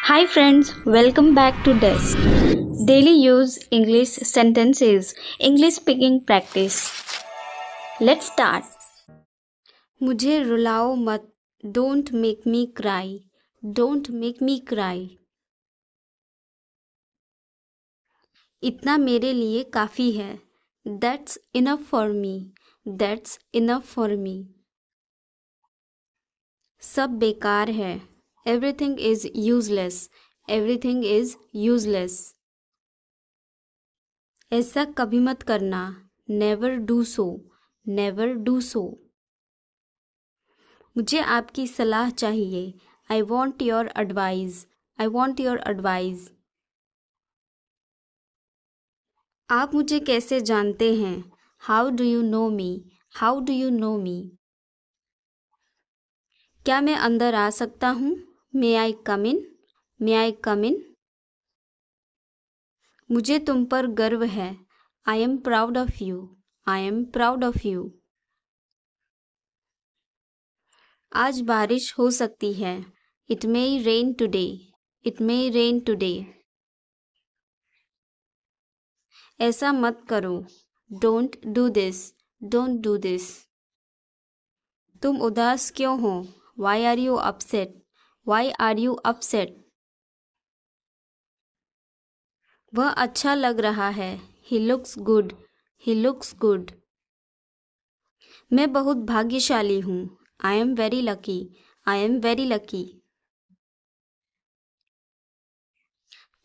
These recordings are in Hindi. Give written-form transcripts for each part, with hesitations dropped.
Hi friends, welcome back to Desk. Daily use English sentences, English speaking practice. Let's start. मुझे रुलाओ मत. Don't make me cry. Don't make me cry. इतना मेरे लिए काफ़ी है. That's enough for me. That's enough for me. सब बेकार है. Everything is useless. Everything is useless. ऐसा कभी मत करना. Never do so. Never do so. मुझे आपकी सलाह चाहिए. I want your advice. I want your advice. आप मुझे कैसे जानते हैं? How do you know me? How do you know me? क्या मैं अंदर आ सकता हूँ? May I come in? May I come in? मुझे तुम पर गर्व है. I am proud of you. I am proud of you. आज बारिश हो सकती है. It may rain today. It may rain today. ऐसा मत करो. Don't do this. Don't do this. तुम उदास क्यों हो? Why are you upset? Why are you upset? वह अच्छा लग रहा है. He looks good. He looks good. मैं बहुत भाग्यशाली हूँ. I am very lucky. I am very lucky.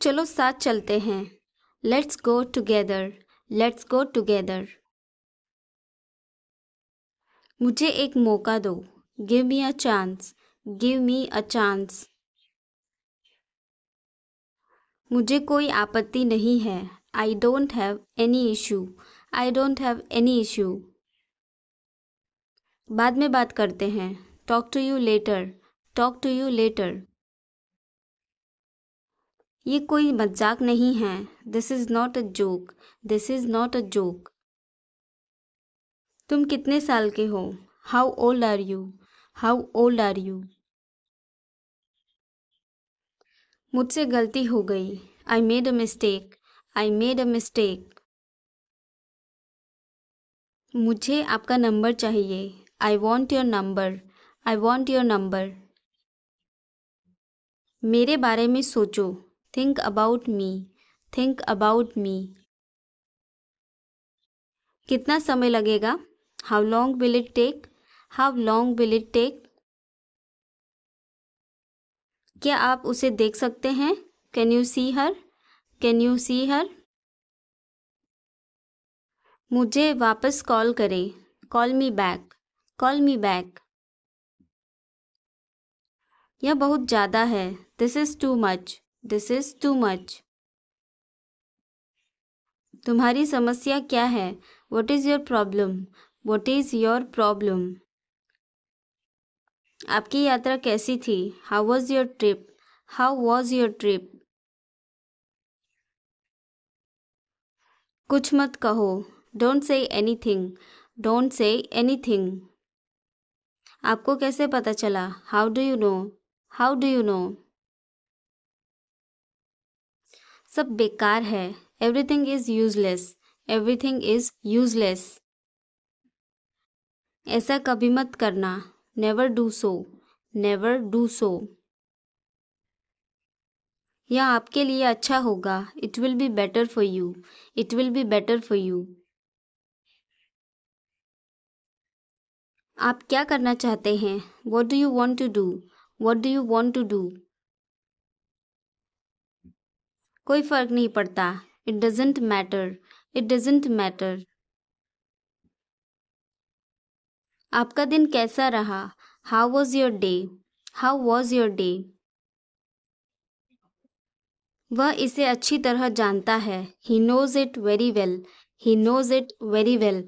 चलो साथ चलते हैं. Let's go together. Let's go together. मुझे एक मौका दो. Give me a chance. Give me a chance. मुझे कोई आपत्ति नहीं है. I don't have any issue. I don't have any issue. बाद में बात करते हैं. Talk to you later. Talk to you later. ये कोई मजाक नहीं है. This is not a joke. This is not a joke. तुम कितने साल के हो? How old are you? How old are you? मुझसे गलती हो गई. I made a mistake. I made a mistake. मुझे आपका नंबर चाहिए. I want your number. I want your number. मेरे बारे में सोचो. Think about me. Think about me. कितना समय लगेगा? How long will it take? How long will it take? क्या आप उसे देख सकते हैं? Can you see her? Can you see her? मुझे वापस कॉल करें. Call me back. Call me back. यह बहुत ज़्यादा है. This is too much. This is too much. तुम्हारी समस्या क्या है? What is your problem? What is your problem? आपकी यात्रा कैसी थी? How was your trip? How was your trip? कुछ मत कहो. Don't say anything. Don't say anything. आपको कैसे पता चला? How do you know? How do you know? सब बेकार है. Everything is useless. Everything is useless. ऐसा कभी मत करना. Never do so. Never do so. यह आपके लिए अच्छा होगा. It will be better for you. It will be better for you. आप क्या करना चाहते हैं? What do you want to do? What do you want to do? कोई फर्क नहीं पड़ता. It doesn't matter. It doesn't matter. आपका दिन कैसा रहा? How was your day? How was your day? वह इसे अच्छी तरह जानता है. He knows it very well. He knows it very well.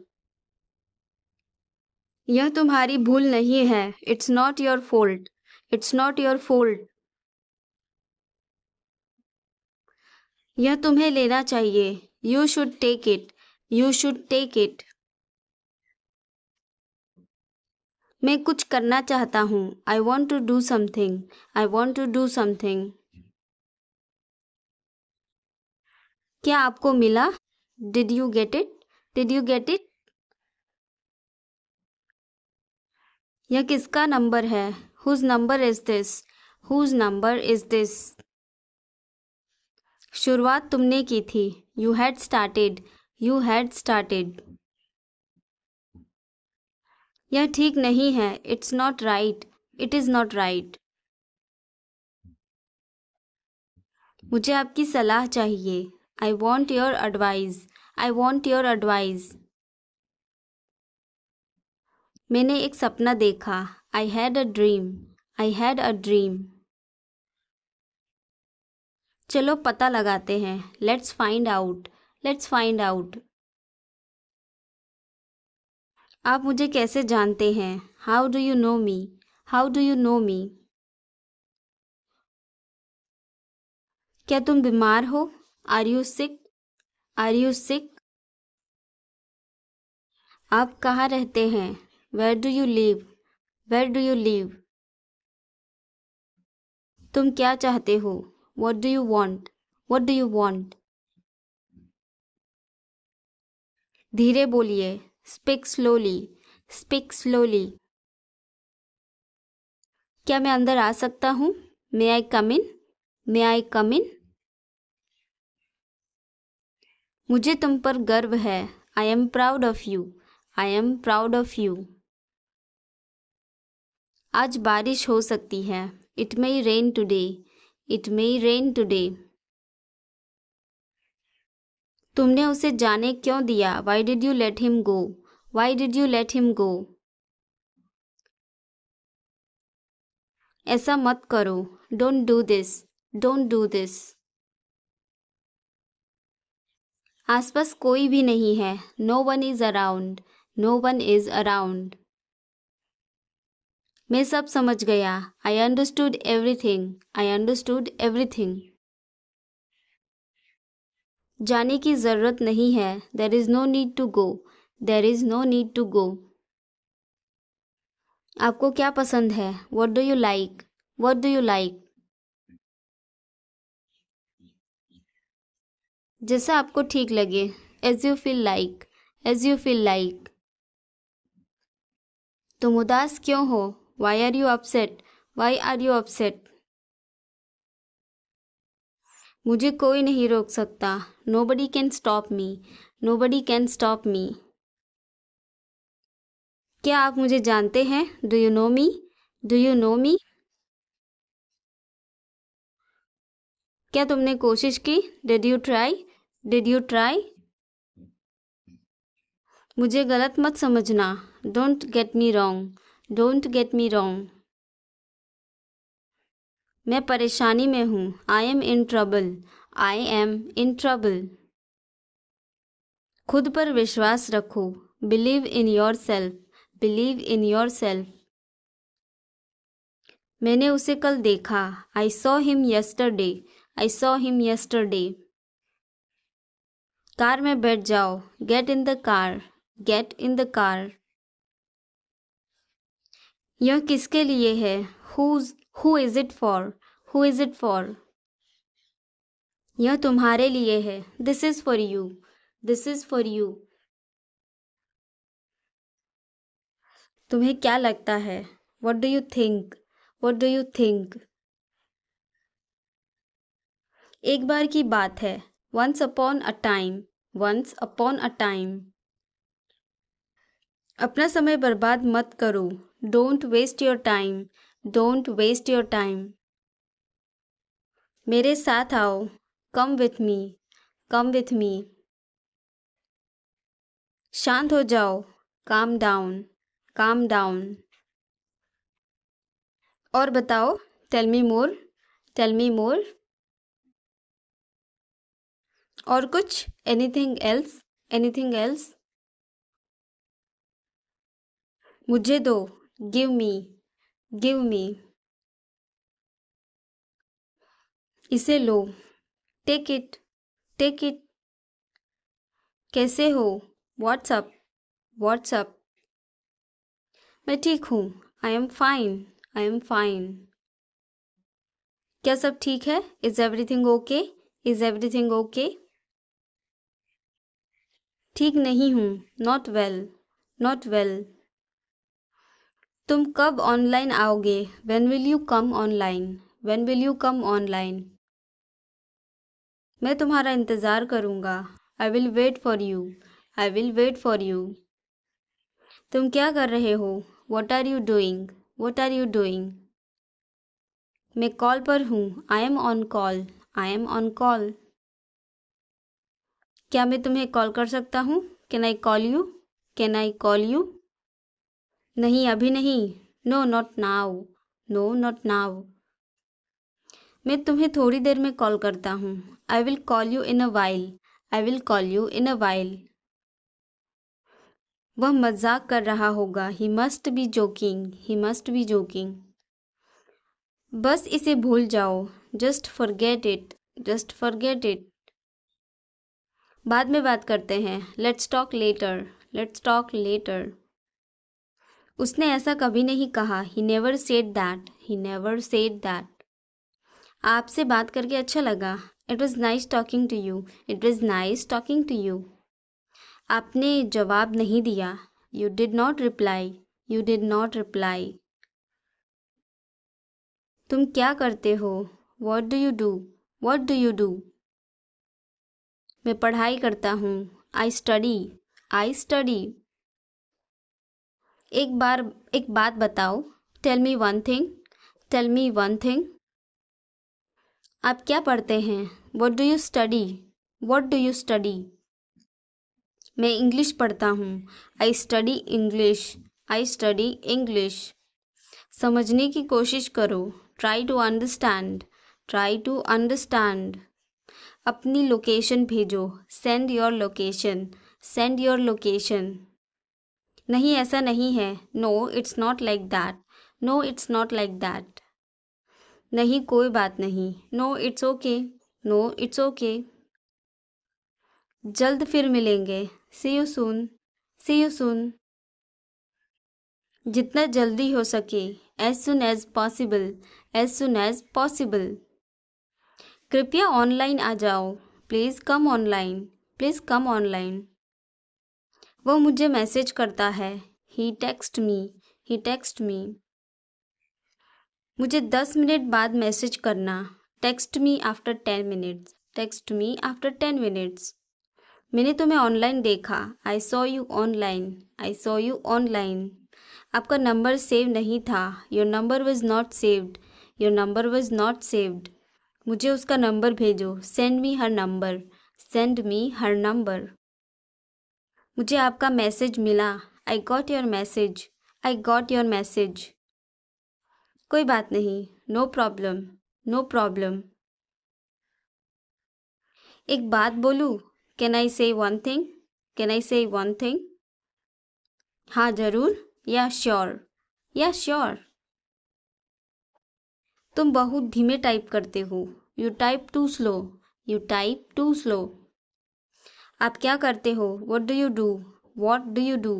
यह तुम्हारी भूल नहीं है. It's not your fault. It's not your fault. यह तुम्हें लेना चाहिए. You should take it. You should take it. मैं कुछ करना चाहता हूँ. I want to do something. I want to do something. क्या आपको मिला? Did you get it? Did you get it? यह किसका नंबर है? Whose number is this? Whose number is this? शुरुआत तुमने की थी। You had started. You had started. यह ठीक नहीं है। It's not right. It is not right. मुझे आपकी सलाह चाहिए। I want your advice. I want your advice. मैंने एक सपना देखा। I had a dream. I had a dream. चलो पता लगाते हैं। Let's find out. Let's find out. आप मुझे कैसे जानते हैं? How do you know me? How do you know me? क्या तुम बीमार हो? Are you sick? Are you sick? आप कहाँ रहते हैं? Where do you live? Where do you live? तुम क्या चाहते हो? What do you want? What do you want? धीरे बोलिए। Speak slowly. Speak slowly. क्या मैं अंदर आ सकता हूँ? मे आई कम इन? मे आई कम इन? मुझे तुम पर गर्व है। I am proud of you. I am proud of you. आज बारिश हो सकती है। It may rain today. It may rain today. तुमने उसे जाने क्यों दिया? Why did you let him go? Why did you let him go? ऐसा मत करो। Don't do this. Don't do this. आसपास कोई भी नहीं है। No one is around. No one is around. मैं सब समझ गया। आई understood everything. I understood everything. जाने की ज़रूरत नहीं है। There is no need to go. There is no need to go. आपको क्या पसंद है? What do you like? What do you like? जैसा आपको ठीक लगे। As you feel like. As you feel like. तुम उदास क्यों हो? Why are you upset? Why are you upset? मुझे कोई नहीं रोक सकता। Nobody can stop me. Nobody can stop me. क्या आप मुझे जानते हैं? Do you know me? Do you know me? क्या तुमने कोशिश की? Did you try? Did you try? मुझे गलत मत समझना। Don't get me wrong. Don't get me wrong. मैं परेशानी में हूँ। I am in trouble. I am in trouble. खुद पर विश्वास रखो। Believe in yourself. Believe in yourself. मैंने उसे कल देखा। I saw him yesterday. I saw him yesterday. Car में बैठ जाओ। Get in the car. Get in the car. यह किसके लिए है? Who is it for? Who is it for? यह तुम्हारे लिए है। This is for you. This is for you. तुम्हें क्या लगता है? What do you think? What do you think? एक बार की बात है। Once upon a time. Once upon a time. अपना समय बर्बाद मत करो। Don't waste your time. Don't waste your time. मेरे साथ आओ। Come with me. Come with me. शांत हो जाओ। Calm down. Calm down. और बताओ। Tell me more. Tell me more. और कुछ? Anything else? Anything else? मुझे दो। Give me. Give me. इसे लो। Take it. Take it. कैसे हो? व्हाट्सअप। व्हाट्सअप। मैं ठीक हूँ। I am fine. I am fine. क्या सब ठीक है? Is everything okay? Is everything okay? ठीक नहीं हूँ, नॉट वेल, नॉट वेल। तुम कब ऑनलाइन आओगे, when will you come online, when will you come online. मैं तुम्हारा इंतज़ार करूँगा, I will wait for you, I will wait for you. तुम क्या कर रहे हो, what are you doing, what are you doing. मैं कॉल पर हूँ, I am on call, I am on call. क्या मैं तुम्हें कॉल कर सकता हूँ, can I call you, can I call you. नहीं अभी नहीं, no not now, no not now. मैं तुम्हें थोड़ी देर में कॉल करता हूँ, I will call you in a while, I will call you in a while. वह मजाक कर रहा होगा, he must be joking, he must be joking. बस इसे भूल जाओ, just forget it, just forget it. बाद में बात करते हैं, let's talk later, let's talk later. उसने ऐसा कभी नहीं कहा, he never said that, he never said that. आपसे बात करके अच्छा लगा, it was nice talking to you, it was nice talking to you. आपने जवाब नहीं दिया, you did not reply, you did not reply. तुम क्या करते हो, what do you do, what do you do. मैं पढ़ाई करता हूँ, आई स्टडी, आई स्टडी। एक बात बताओ, tell me one thing, tell me one thing. आप क्या पढ़ते हैं, what do you study, what do you study. मैं इंग्लिश पढ़ता हूँ, I study English, I study English. समझने की कोशिश करो, try to understand, try to understand. अपनी लोकेशन भेजो, send your location, send your location. नहीं ऐसा नहीं है, no it's not like that, no it's not like that. नहीं कोई बात नहीं, no it's okay, no it's okay. जल्द फिर मिलेंगे, सी you soon, C you soon. जितना जल्दी हो सके, as soon as possible, as soon as possible. कृपया ऑनलाइन आ जाओ, please come online, please come online. वो मुझे मैसेज करता है, ही टेक्स्ट मी, ही टेक्स्ट मी। मुझे 10 मिनट बाद मैसेज करना, text me after 10 minutes, text me after 10 minutes. मैंने तुम्हें ऑनलाइन देखा, I saw you online, I saw you online. आपका नंबर सेव नहीं था, your number was not saved, your number was not saved. मुझे उसका नंबर भेजो, सेंड मी हर नंबर, सेंड मी हर नंबर। मुझे आपका मैसेज मिला, I got your message, I got your message. कोई बात नहीं, नो प्रॉब्लम, नो प्रॉब्लम। एक बात बोलूँ, कैन आई से वन थिंग, कैन आई से वन थिंग। हाँ ज़रूर, या श्योर, या श्योर। तुम बहुत धीमे टाइप करते हो, you type too slow, you type too slow. आप क्या करते हो, what do you do, what do you do.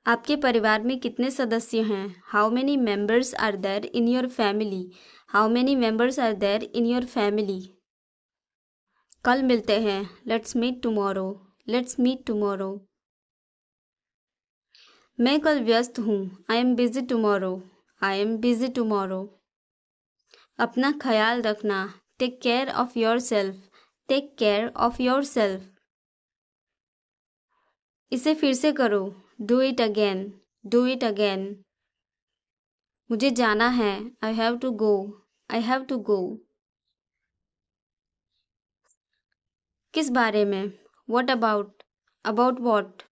आपके परिवार में कितने सदस्य हैं, how many members are there in your family, how many members are there in your family. कल मिलते हैं, let's meet tomorrow, let's meet tomorrow. मैं कल व्यस्त हूँ, I am busy tomorrow, I am busy tomorrow. अपना ख्याल रखना, take care of yourself, take care of yourself. इसे फिर से करो, do it again, do it again. मुझे जाना है, I have to go, I have to go. किस बारे में, व्हाट अबाउट, अबाउट व्हाट।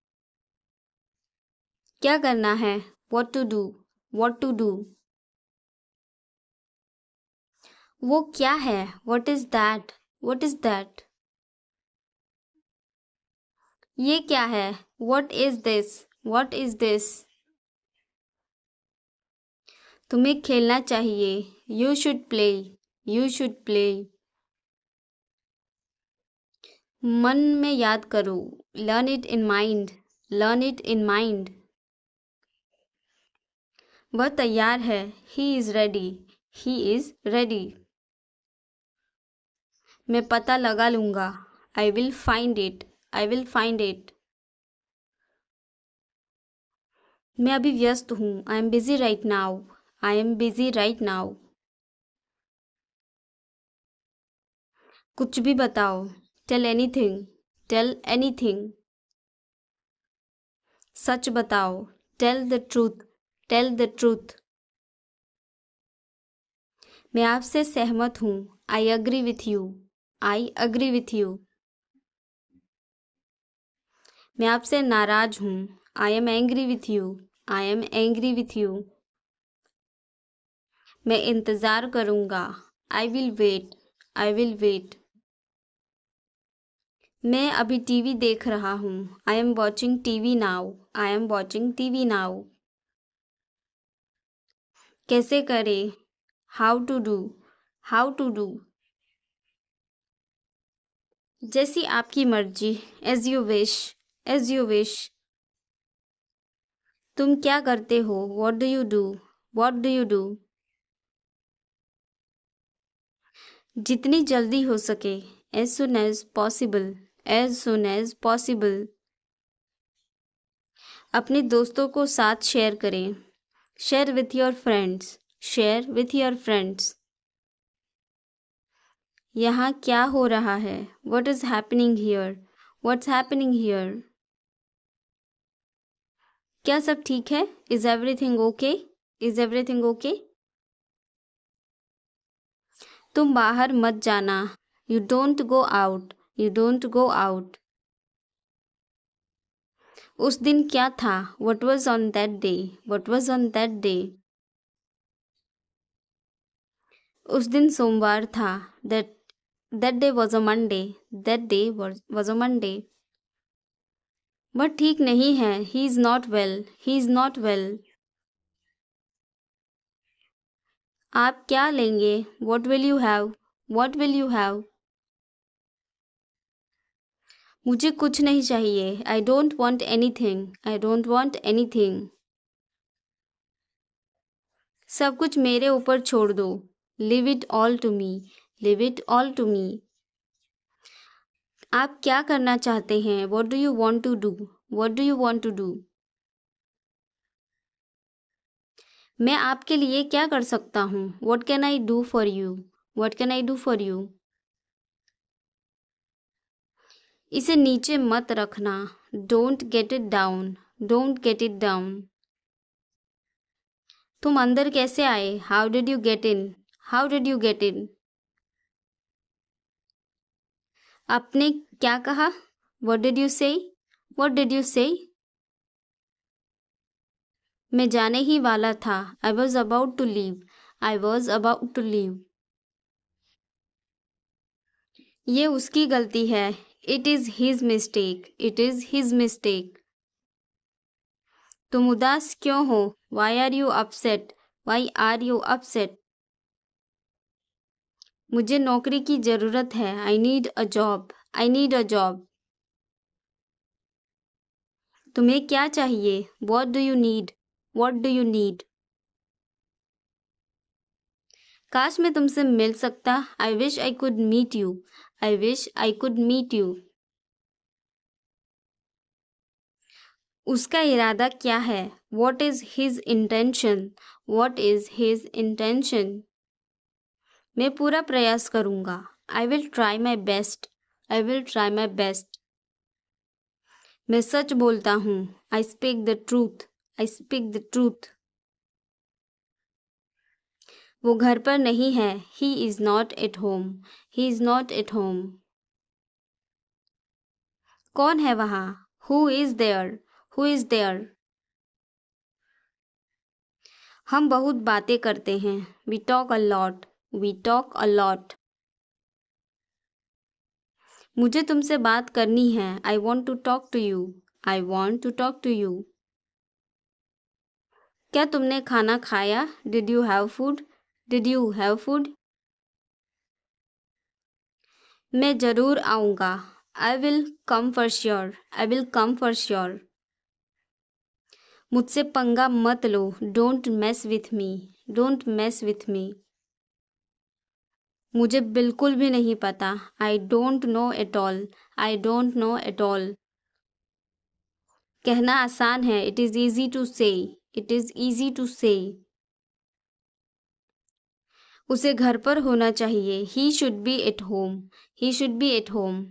क्या करना है, what to do, what to do. वो क्या है, what is that, what is that. ये क्या है, what is this, what is this. तुम्हें खेलना चाहिए, you should play, you should play. मन में याद करो, learn it in mind, learn it in mind. वह तैयार है, he is ready, he is ready. मैं पता लगा लूँगा, I will find it. I will find it. मैं अभी व्यस्त हूँ. I am busy right now. I am busy right now. कुछ भी बताओ. Tell anything. Tell anything. सच बताओ. Tell the truth. Tell the truth. मैं आपसे सहमत हूँ. I agree with you. I agree with you. मैं आपसे नाराज हूँ. I am angry with you. I am angry with you. मैं इंतज़ार करूँगा. I will wait. I will wait. मैं अभी टीवी देख रहा हूँ. I am watching TV now. I am watching TV now. कैसे करें? How to do. How to do. जैसी आपकी मर्जी. As you wish. As you wish. तुम क्या करते हो? What do you do? What do you do? जितनी जल्दी हो सके. As soon as possible. As soon as possible. अपने दोस्तों को साथ शेयर करें. Share with your friends. Share with your friends. यहाँ क्या हो रहा है? What is happening here? What's happening here? क्या सब ठीक है? Is everything okay? Is everything okay? तुम बाहर मत जाना. You don't go out. You don't go out. उस दिन क्या था? What was on that day? What was on that day? उस दिन सोमवार था. That day was a Monday. That day was a Monday. वह ठीक नहीं है. He is not well. He is not well. आप क्या लेंगे? What will you have? What will you have? मुझे कुछ नहीं चाहिए. I don't want anything. I don't want anything. सब कुछ मेरे ऊपर छोड़ दो. Leave it all to me. Leave it all to me. आप क्या करना चाहते हैं? What do you want to do? What do you want to do? मैं आपके लिए क्या कर सकता हूँ? What can I do for you? What can I do for you? इसे नीचे मत रखना. Don't get it down. Don't get it down. तुम अंदर कैसे आए? How did you get in? How did you get in? आपने क्या कहा? What did you say? What did you say? मैं जाने ही वाला था. I was about to leave. I was about to leave. ये उसकी गलती है. It is his mistake. It is his mistake. तुम उदास क्यों हो? Why are you upset? Why are you upset? मुझे नौकरी की ज़रूरत है. I need a job. I need a job. तुम्हें क्या चाहिए? What do you need? What do you need? काश मैं तुमसे मिल सकता. I wish I could meet you. I wish I could meet you. उसका इरादा क्या है? What is his intention? What is his intention? मैं पूरा प्रयास करूँगा. I will try my best. I will try my best. मैं सच बोलता हूँ. I speak the truth. I speak the truth. वो घर पर नहीं है. He is not at home. He is not at home. कौन है वहाँ? Who is there? Who is there? हम बहुत बातें करते हैं. We talk a lot. We talk a lot. मुझे तुमसे बात करनी है. I want to talk to you. I want to talk to you. क्या तुमने खाना खाया? Did you have food? Did you have food? मैं ज़रूर आऊँगा. I will come for sure. I will come for sure. मुझसे पंगा मत लो. Don't mess with me. Don't mess with me. मुझे बिल्कुल भी नहीं पता. I don't know at all. I don't know at all. कहना आसान है. It is easy to say. It is easy to say. उसे घर पर होना चाहिए. He should be at home. He should be at home.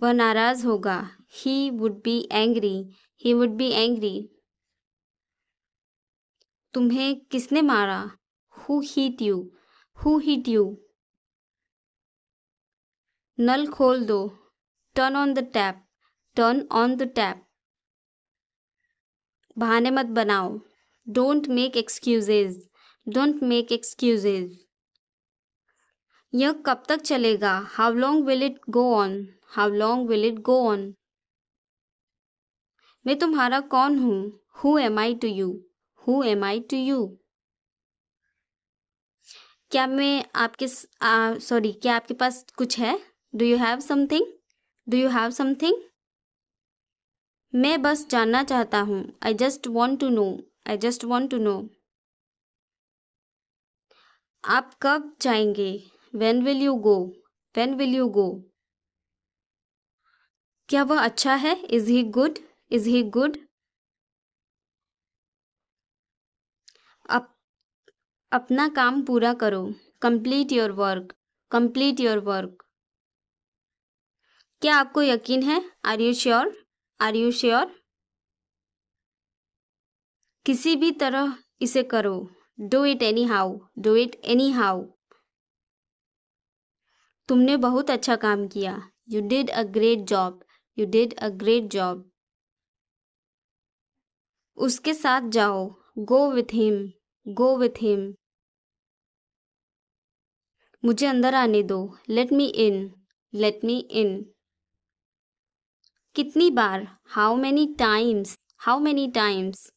वह नाराज होगा. He would be angry. He would be angry. तुम्हें किसने मारा? Who hit you? Who hit you? नल खोल दो. Turn on the tap. Turn on the tap. बहाने मत बनाओ. Don't make excuses. Don't make excuses. यह कब तक चलेगा? How long will it go on? How long will it go on? मैं तुम्हारा कौन हूँ? Who am I to you? Who am I to you? क्या आपके पास कुछ है? Do you have something? Do you have something? मैं बस जानना चाहता हूँ. I just want to know. I just want to know. आप कब जाएंगे? When will you go? When will you go? क्या वह अच्छा है? Is he good? Is he good? अपना काम पूरा करो. Complete your work. Complete your work. क्या आपको यकीन है? Are you sure? Are you sure? किसी भी तरह इसे करो. Do it anyhow. Do it anyhow. तुमने बहुत अच्छा काम किया. You did a great job. You did a great job. उसके साथ जाओ. Go with him. Go with him. मुझे अंदर आने दो. Let me in. Let me in. कितनी बार? How many times? How many times?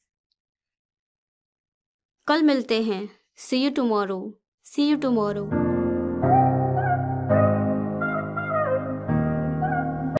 कल मिलते हैं. See you tomorrow. See you tomorrow.